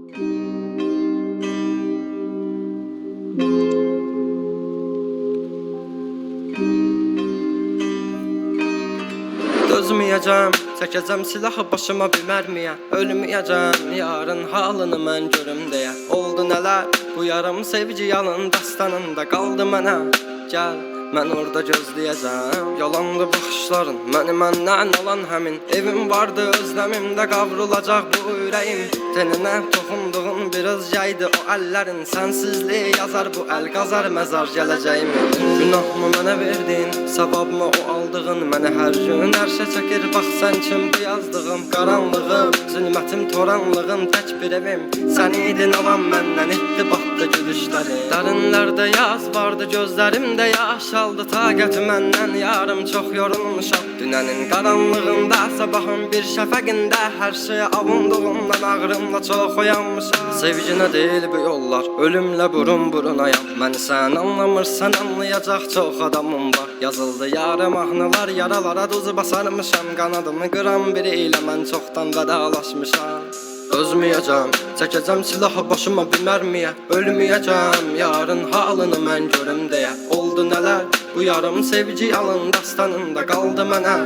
Dözməyəcəm, çəkəcəm silahı başıma bir mərmiyə. Ölməyəcəm, yarın halını mən görüm deyə. Oldu nələr, bu yarım sevgi yalın dastanında qaldı mənə. Gəl, mən orada gözləyəcəm. Yalandı baxışların, məni məndən alan həmin. Evim vardı, özləmimdə qavrulacaq bu ürəyim. Teninə toxunduğun biraz yaydı o əllərin. Sənsizliyi yazar bu əl qazar məzar gələcəyimin. Günahımı mənə verdin, savabımı o aldığın. Məni hər gün ərşə çəkir, bax sən kim bu yazdığım. Qaranlığım, zülmətim, toranlığım, tək bir evim. Sən idin alan məndən, etdi batdı gülüşlərim. Dərinlərdə yaz vardı, gözlərimdə yaş aldı. Taqəti məndən yarım çox yorulmuşam. Dünənin qaranlığında, sabahın bir şəfəqində hər şeyə avunduğumdan ağrımla çox oyanmışam. Sevginə deyil bu yollar, ölümlə burun-burunayam. Məni sən anlamırsan, anlayacaq çox adamım var. Yazıldı yarım mahnılar, yaralara duz basarmışam. Qanadımı qıran biri ilə mən çoxdan vedalaşmışam. Dözməyəcəm, çəkəcəm silahı başıma bir mərmiyə. Ölməyəcəm, yarın halını mən görüm deyə. Oldu nələr, bu yarım sevgi yalın dastanında qaldı mənə.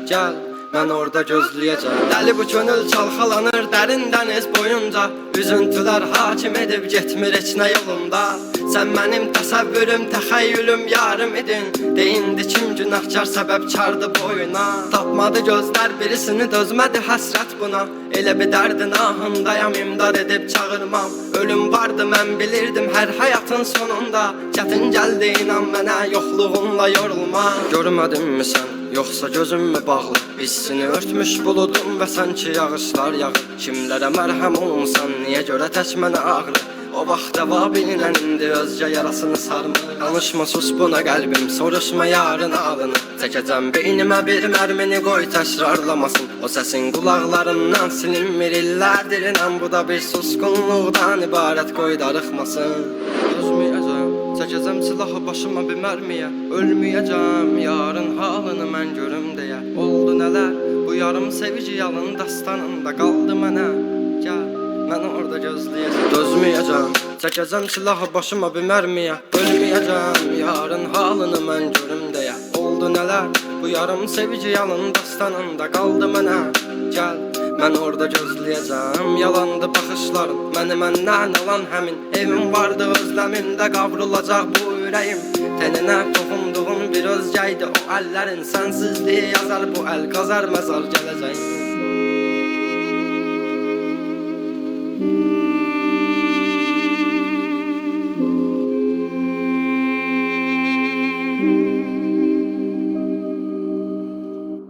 Gəl, mən orada gözləyəcəm. Dəli bu könül çalxalanır dərin dəniz boyunca. Üzüntülər hakim edib getmir heç nə yolunda. Sən mənim təsəvvürüm, təxəyyülüm yarım idin. Deyindi kim günahkar səbəbkardı boyuna. Tapmadı gözlər birisini, dözmədi həsrət buna. Elə bir dərdin ahındayam, imdad edib çağırmam. Ölüm vardı mən bilirdim hər həyatın sonunda. Çətin gəldi inan mənə, yoxluğunla yorulma. Görmədinmi sən, yoxsa gözüm mü bağlı? Hissini örtmüş buludum və sanki yağışlar yağır. Kimlərə mərhəm olunsan, niyə görə tək mənə ağrı? O vaxt va bilinən indi özgə yarasını sarmır. Danışma sus buna qəlbim, soruşma yarın ağlını. Çəkəcəm beynimə bir mərmini, qoy təkrarlamasın. O səsin qulaqlarından silinmir illərdir inan. Bu da bir susqunluqdan ibarət, qoy darıxmasın. Dözməyəcəm, çəkəcəm silahı başıma bir mərmiyə. Ölməyəcəm, yarın halını mən görüm deyə. Oldu nələr, bu yarım sevgi yalın dastanında qaldı mənə. Gəl, mən orada gözləyəcəm. Dözməyəcəm, çəkəcəm silahı başıma bir mərmiyə. Ölməyəcəm, yarın halını mən görüm deyə. Oldu nələr, bu yarım sevgi yalın dastanında qaldı mənə. Gəl, mən orada gözləyəcəm. Yalandı baxışların, məni məndən alan həmin. Evim vardı, özləmimdə qavrulacaq bu ürəyim. Teninə toxunduğun bir özgəydi o əllərin. Sənsizliyi yazar bu əl qazar məzar gələcəyimin.